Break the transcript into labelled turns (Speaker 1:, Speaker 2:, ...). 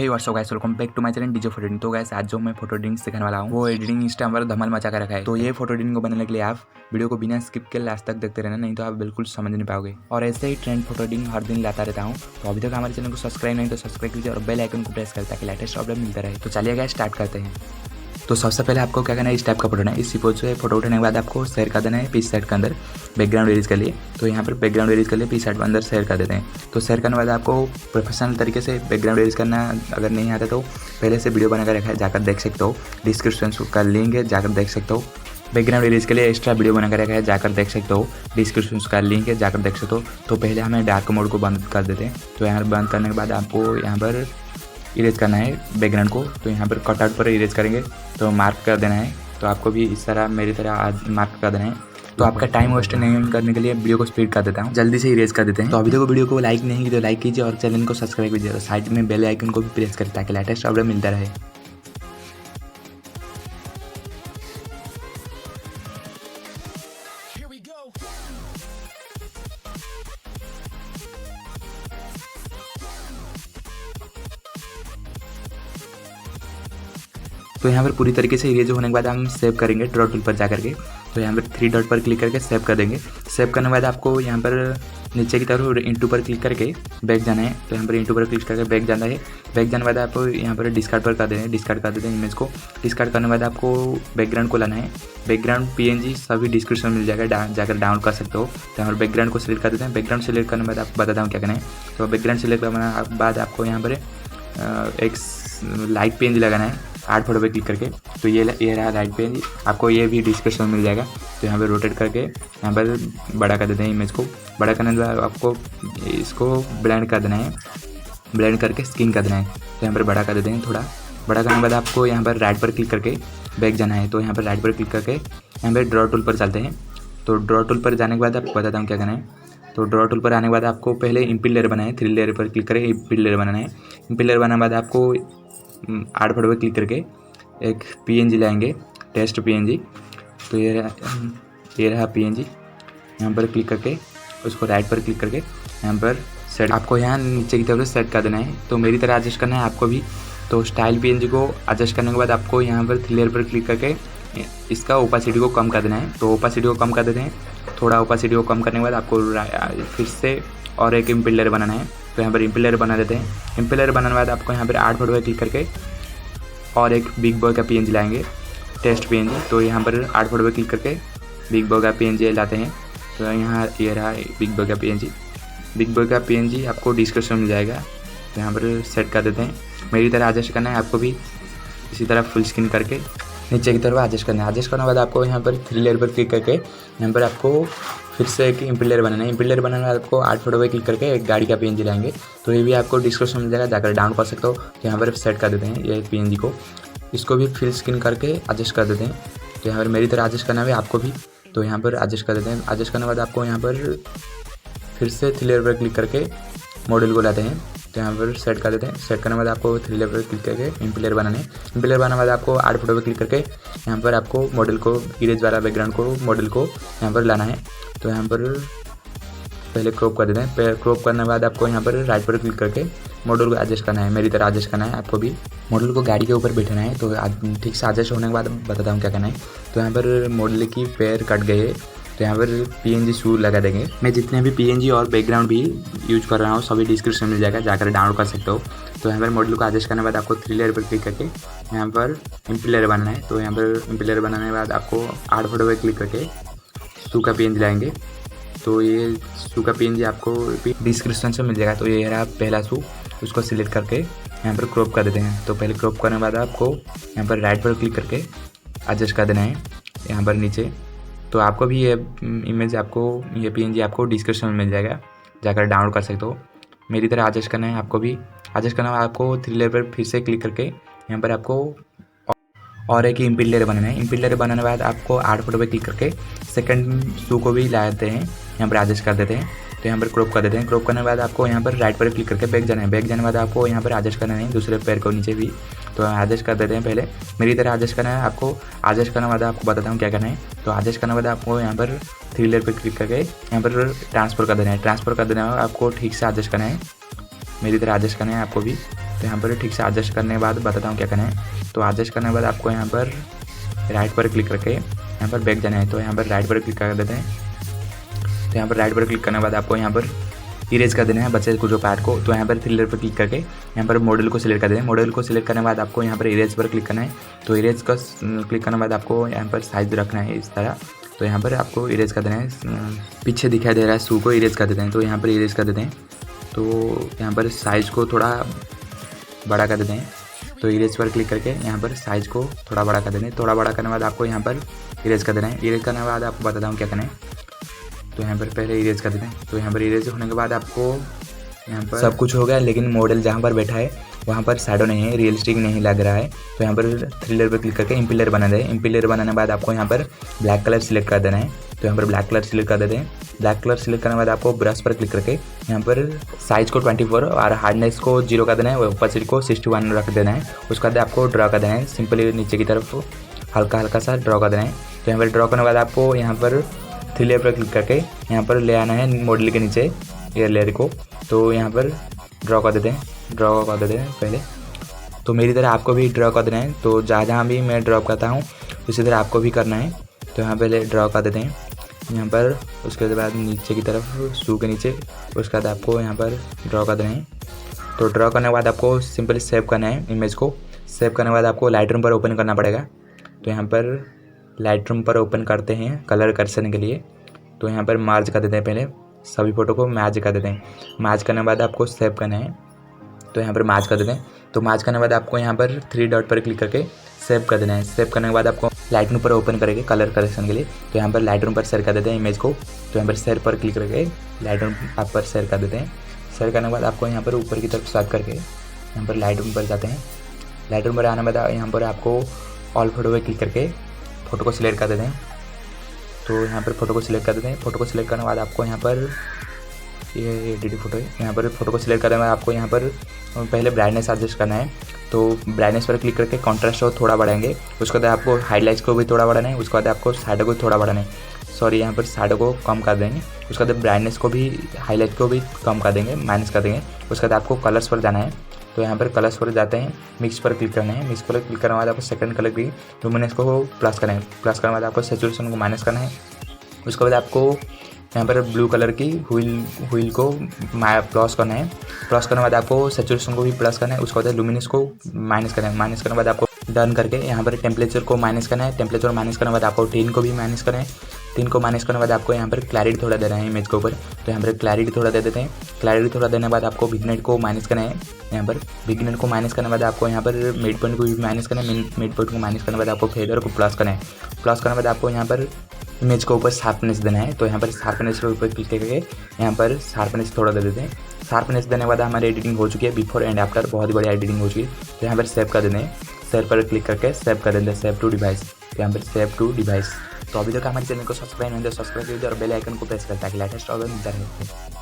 Speaker 1: Hey what's up guys, welcome back to my channel DJ photo editing. तो guys आज जो मैं फोटो एडिटिंग सिखाने वाला हूँ वो एडिटिंग इस टाइम पर धमाल मचा कर रखा है। तो ये फोटो एडिटिंग को बनाने के लिए आप वीडियो को बिना स्किप के लास्ट तक देखते रहना, नहीं तो आप बिल्कुल समझ नहीं पाओगे। और ऐसे ही ट्रेंड फोटो एडिटिंग हर दिन लाता रहता हूँ। तो अभी तक हमारे चैनल को सब्सक्राइब नहीं तो सब्सक्राइब कीजिए और बेल आइकन को प्रेस करें ताकि लेटेस्ट अपडेट मिलता रहे। तो चलिए गाइस स्टार्ट करते हैं। तो सबसे पहले आपको क्या करना है, इस टाइप का फोटो उठाना है। इस पोज से फोटो उठाने के बाद आपको शेयर कर देना है पिक्सआर्ट के अंदर बैकग्राउंड एरिज के लिए। तो यहाँ पर बैकग्राउंड एरिज के लिए पिक्सआर्ट के अंदर शेयर कर देते हैं। तो शेयर करने के बाद आपको प्रोफेशनल तरीके से बैकग्राउंड एरिज करना अगर नहीं आता तो पहले से वीडियो बनाकर रखा है, जाकर देख सकते हो। डिस्क्रिप्शन का लिंक है, जाकर देख सकते हो। बैकग्राउंड एरिज के लिए एक्स्ट्रा वीडियो बनाकर रखा है, जाकर देख सकते हो। डिस्क्रिप्शन का लिंक है, जाकर देख सकते हो। तो पहले हमें डार्क मोड को बंद कर देते हैं। तो यहाँ बंद करने के बाद आपको यहाँ पर इरेज करना है बैकग्राउंड को। तो यहाँ पर कटआउट पर इरेज करेंगे तो मार्क कर देना है। तो आपको भी इस तरह मेरी तरह आज मार्क कर देना है। तो आपका टाइम वेस्ट नहीं करने के लिए वीडियो को स्पीड कर देता हूँ, जल्दी से इरेज कर देते हैं। तो अभी तक वीडियो को लाइक नहीं किया तो लाइक कीजिए और चैनल को सब्सक्राइब कीजिए और साइड में बेल आइकन को भी प्रेस करें ताकि लेटेस्ट अपडेट मिलता रहे। तो यहाँ पर पूरी तरीके से इरेज होने के बाद हम सेव करेंगे ड्रॉ टूल पर जाकर के। तो यहाँ पर 3 डॉट पर क्लिक करके सेव कर देंगे। सेव करने के बाद आपको यहाँ पर नीचे की तरफ इंटू पर क्लिक करके बैक जाना है। तो यहाँ पर इंटू पर क्लिक करके बैक जाना है। बैक जाने के बाद आपको यहाँ पर डिस्कार्ड पर कर देना है। डिस्कार्ड कर देते हैं इमेज को। डिस्कार्ड करने के बाद आपको बैकग्राउंड को लाना है। बैकग्राउंड PNG सभी डिस्क्रिप्शन मिल जाएगा, जाकर डाउनलोड कर सकते हो। तो यहाँ पर बैकग्राउंड को सिलेक्ट कर देते हैं। बैकग्राउंड सिलेक्ट करने के बाद आपको बताता हूँ क्या करना है। तो बैकग्राउंड सिलेक्ट करने के बाद आपको यहाँ पर एक लाइट PNG लगाना है 8 फोटो पे क्लिक करके। तो ये रहा लाइट PNG, आपको ये भी डिस्क्रिप्शन में मिल जाएगा। तो यहाँ पे रोटेट करके यहाँ पर बड़ा कर देते हैं इमेज को। बड़ा करने के बाद आपको इसको ब्लेंड कर देना है, ब्लेंड करके स्किन कर देना है। तो यहाँ पर बड़ा कर देते हैं थोड़ा। बड़ा करने के बाद आपको यहाँ पर राइट पर क्लिक करके बैक जाना है। तो यहाँ पर राइट पर क्लिक करके यहाँ पर ड्रॉ टूल पर चलते हैं। तो ड्रॉ टूल पर जाने के बाद आपको बताता हूँ क्या करना है। तो ड्रॉ टूल पर आने के बाद आपको पहले इम्पिल लेयर बनाना है। 3 लेयर पर क्लिक करें, इम्पिल लेयर बनाना है। इम्पिल लेयर बनाने के बाद आपको 8 फोटो पर क्लिक करके एक PNG लाएंगे, टेस्ट PNG। तो ये रहा PNG। यहाँ पर क्लिक करके उसको राइट पर क्लिक करके यहाँ पर सेट, आपको यहाँ नीचे की तरफ सेट कर देना है। तो मेरी तरह एडजस्ट करना है आपको भी। तो स्टाइल PNG को एडजस्ट करने के बाद आपको यहाँ पर 3 लेयर पर क्लिक करके इसका ओपासिटी को कम कर देना है। तो ओपासिटी को कम कर देते हैं। थोड़ा ओपासिटी को कम करने के बाद आपको फिर से और एक इम्पिल लेयर बनाना है। तो यहाँ पर इम्पिल लेयर बना देते हैं। इम्पिल लेयर बनाने के बाद आपको यहाँ पर 8 फोटो पर क्लिक करके और एक बिग बॉय का PNG लाएंगे, टेस्ट PNG। तो यहाँ पर 8 फोटो पर क्लिक करके बिग बॉय का PNG लाते हैं। तो यहाँ ये रहा बिग बॉय का PNG। बिग बॉय का PNG आपको डिस्क्रिप्शन मिल जाएगा। तो यहाँ पर सेट कर देते हैं। मेरी तरह एडजस्ट करना है आपको भी, इसी तरह फुल स्क्रीन करके नीचे की तरफ एडजस्ट करना है। एडजस्ट करने के बाद आपको यहाँ पर 3 लेयर पर क्लिक करके यहाँ पर आपको फिर से एक इम्पिल लेयर बनाना है। इम्पिल लेयर बनाने के बाद आपको 8 फोटो पर क्लिक करके एक गाड़ी का PNG लाएंगे। तो ये भी आपको डिस्क्रिप्शन मिल जाएगा, जाकर डाउनलोड कर सकते हो। तो यहाँ पर सेट कर देते हैं ये PNG को, इसको भी फिल स्क्रीन करके एडजस्ट कर देते हैं। तो यहाँ पर मेरी तरह एडजस्ट करना है आपको भी। तो यहाँ पर एडजस्ट कर देते हैं। एडजस्ट करने के बाद आपको यहाँ पर फिर से 3 लेयर पर क्लिक करके मॉडल को लाते हैं। तो यहाँ पर सेट कर देते हैं। सेट करने के बाद आपको 3 लेयर पर क्लिक करके इम्पिल लेयर बनाने हैं। इम्पिल लेयर बनाने के बाद आपको 8 फोटो पर क्लिक करके यहाँ पर आपको मॉडल को इरेज वाला बैकग्राउंड को मॉडल को यहाँ पर लाना है। तो यहाँ पर पहले क्रॉप कर देते हैं। क्रॉप करने के बाद आपको यहाँ पर राइट पर क्लिक करके मॉडल को एडजस्ट करना है। मेरी तरह एडजस्ट करना है आपको भी। मॉडल को गाड़ी के ऊपर बैठाना है। तो ठीक से एडजस्ट होने के बाद बताता हूँ क्या करना है। तो यहाँ पर मॉडल की पैर कट गए। तो यहाँ पर PNG शू लगा देंगे। मैं जितने भी PNG और बैकग्राउंड भी यूज कर रहा हूँ सभी डिस्क्रिप्शन मिल जाएगा, जाकर डाउनलोड कर सकते हो। तो यहाँ पर मॉडल को एडजस्ट करने के बाद आपको 3 लेयर पर क्लिक करके यहाँ पर इम्पिल लेयर बनाना है। तो यहाँ पर इम्पिल लेयर बनाने के बाद आपको 8 फोटो पर क्लिक करके शू का PNG लाएंगे। तो ये शू का PNG आपको भी डिस्क्रिप्शन से मिल जाएगा। तो ये रहा पहला शू, उसको सिलेक्ट करके यहाँ पर क्रॉप कर देते हैं। तो पहले क्रॉप करने के बाद आपको यहाँ पर राइट पर क्लिक करके एडजस्ट कर देना है यहाँ पर नीचे। तो आपको भी ये इमेज आपको ये PNG आपको डिस्क्रिप्शन में मिल जाएगा, जाकर डाउनलोड कर सकते हो। मेरी तरह एडजस्ट करना है आपको भी। एडजस्ट करना है आपको 3 लेयर पर फिर से क्लिक करके यहाँ पर आपको और एक इम्पिल लेयर बनाना है। इम्पिल लेयर बनाने के बाद आपको 8 फोटो पर क्लिक करके सेकंड शू को भी लाते हैं, यहाँ पर एडजस्ट कर देते हैं। तो यहाँ पर क्रॉप कर देते हैं। क्रॉप करने के बाद आपको यहाँ पर राइट पर क्लिक करके बैक जाना है। बैक जाने के बाद आपको यहाँ पर एडजस्ट करना है दूसरे पैर को नीचे भी। तो एडजस्ट कर देते हैं पहले। मेरी तरह एडजस्ट करना है आपको। एडजस्ट करने के बाद आपको बताता हूँ क्या करना है। तो एडजस्ट करने के बाद आपको यहाँ पर 3 लेयर पर क्लिक करके यहाँ पर ट्रांसफर कर देना है। ट्रांसफर कर देने के बाद आपको ठीक से एडजस्ट करना है। मेरी तरह एडजस्ट करना है आपको भी। तो यहाँ पर ठीक से एडजस्ट करने के बाद बताता हूँ क्या करना है। तो एडजस्ट करने के बाद आपको यहाँ पर राइट पर क्लिक करके यहाँ पर बैक जाना है। तो यहाँ पर राइट पर क्लिक कर देते हैं। तो यहाँ पर राइट पर क्लिक करने के बाद आपको यहाँ पर इरेज कर देना है बच्चे को जो पार्ट को। तो यहाँ पर थ्री लेयर पर क्लिक करके यहाँ पर मॉडल को सिलेक्ट कर देना है। मॉडल को सिलेक्ट करने के बाद आपको यहाँ पर इरेज पर क्लिक करना है। तो इरेज का क्लिक करने के बाद आपको यहाँ पर साइज रखना है इस तरह। तो यहाँ पर आपको इरेज कर देना है। पीछे दिखाई दे रहा है शू को इरेज कर देते हैं। तो यहाँ पर इरेज कर देते हैं। तो यहाँ पर साइज़ को थोड़ा बड़ा कर देते हैं। तो इरेज पर क्लिक करके यहाँ पर साइज़ को थोड़ा बड़ा कर देना है। थोड़ा बड़ा करने के बाद आपको यहाँ पर इरेज कर देना है। इरेज करने के बाद आपको बताता हूँ क्या करना है। तो यहाँ पर पहले इरेज कर देते हैं। तो यहाँ पर इरेज होने के बाद आपको यहाँ पर सब कुछ हो गया, लेकिन मॉडल जहाँ पर बैठा है वहाँ पर शैडो नहीं है, रियलिस्टिक नहीं लग रहा है। तो यहाँ पर थ्री लेयर पर क्लिक करके इम्पिलर बना दें। इम्पिलर बनाने के बाद आपको यहाँ पर ब्लैक कलर सिलेक्ट कर देना है। तो यहाँ पर ब्लैक कलर सिलेक्ट कर देते हैं। ब्लैक कलर सिलेक्ट करने के बाद आपको ब्रश पर क्लिक करके यहाँ पर साइज़ को 24 और हार्डनेस को 0 कर देना है, ओपेसिटी को 61 रख देना है। उसके बाद आपको ड्रा कर देना है। सिंपली नीचे की तरफ हल्का हल्का सा ड्रा कर देना है। तो यहाँ पर ड्रा करने के बाद आपको यहाँ पर थ्री लेयर पर क्लिक करके यहाँ पर ले आना है मॉडल के नीचे एयर लेयर को। तो यहाँ पर ड्रा कर देते हैं पहले। तो मेरी तरह आपको भी ड्रा कर देना है। तो जहाँ भी मैं ड्रॉ करता हूँ उसी तरह आपको भी करना है। तो यहाँ पहले ड्रा कर देते हैं यहाँ पर। उसके बाद नीचे की तरफ शू के नीचे, उसके बाद आपको यहाँ पर ड्रा कर देना है। तो ड्रा करने के बाद आपको सिंपली सेव करना है इमेज को। सेव करने के बाद आपको लाइट रूम पर ओपन करना पड़ेगा। तो यहाँ पर लाइट रूम पर ओपन करते हैं कलर करने के लिए। तो यहाँ पर मार्ज कर देते हैं, पहले सभी फ़ोटो को मैच कर देते हैं। मैच करने के बाद आपको सेव करना है। तो यहाँ पर मैच कर देते हैं। तो मैच करने के बाद आपको यहाँ पर थ्री डॉट पर क्लिक करके सेव कर देना है। सेव करने के बाद आपको लाइट रूम पर ओपन करेंगे कलर करेक्शन के लिए। तो यहाँ पर लाइट रूम पर शेयर कर देते हैं इमेज को। तो यहाँ पर शेयर पर क्लिक करके लाइट रूम आप पर शेयर कर देते हैं। शेयर करने के बाद आपको यहाँ पर ऊपर की तरफ स्वाइप करके यहाँ पर लाइट रूम पर जाते हैं। लाइट रूम पर आने के बाद यहाँ पर आपको ऑल फोटो पर क्लिक करके फ़ोटो को सिलेक्ट कर देते हैं। तो यहाँ पर फ़ोटो को सिलेक्ट कर देते हैं। फ़ोटो को सिलेक्ट करने के बाद आपको यहाँ पर ये एडिट फोटो है। यहाँ पर फ़ोटो को सिलेक्ट करने के बाद आपको यहाँ पर पहले ब्राइटनेस एडजस्ट करना है। तो ब्राइटनेस पर क्लिक करके कॉन्ट्रास्ट को थोड़ा बढ़ाएंगे। उसके बाद आपको हाईलाइट्स को भी थोड़ा बढ़ाना है। उसके बाद आपको शैडो को थोड़ा बढ़ाना है। सॉरी, यहाँ पर शैडो को कम कर देंगे। उसके बाद ब्राइटनेस को भी, हाईलाइट को भी कम कर देंगे, माइनस कर देंगे। उसके बाद आपको कलर्स पर जाना है। तो यहाँ पर कलर्स पर जाते हैं, मिक्स पर क्लिक करना है। मिक्स पर क्लिक करने के बाद आपको सेकंड कलर की लुमिनेंस को प्लस करना है। प्लस करने के बाद आपको सैचुरेशन को माइनस करना है। उसके बाद आपको यहाँ पर ब्लू कलर की व्हील को प्लस करना है। प्लस करने के बाद आपको सैचुरेशन को भी प्लस करना है। उसके बाद लुमिनेंस को माइनस करना है। माइनस करने के बाद आपको डन करके यहाँ पर टेम्परेचर को माइनस करना है। टेम्परेचर माइनस करने के बाद आपको 10 को भी माइनस करना है। 3 को माइनस करने के बाद आपको यहाँ पर क्लैरिटी थोड़ा देना है इमेज के ऊपर। तो यहाँ पर क्लैरिटी थोड़ा दे देते हैं। क्लैरिटी थोड़ा देने के बाद आपको विग्नेट को माइनस करना है। यहाँ पर विग्नेट को माइनस करने के बाद आपको यहाँ पर मिड पॉइंट को भी माइनस करना है। मिड पॉइंट को माइनस करने के बाद आपको फेदर को प्लस करना है। प्लस करने के बाद आपको यहाँ पर इमेज के ऊपर शार्पनेस देना है। तो यहाँ पर शार्पनेस के ऊपर क्लिक करके यहाँ पर शार्पनेस थोड़ा दे देते हैं। शार्पनेस देने के बाद हमारी एडिटिंग हो चुकी है, बिफोर एंड आफ्टर बहुत ही बढ़िया एडिटिंग हो चुकी है। तो यहाँ पर सेव कर देते हैं। सेव पर क्लिक करके सेव कर देते हैं, सेव टू डिवाइस। तो यहाँ पर सेव टू डिवाइस। तो अभी तक हमारे चैनल को सब्सक्राइब नहीं है तो सब्सक्राइब कर दीजिए और बेल आइकन को प्रेस करता है कि लेटेस्ट ऑर्डर मिलता रहे।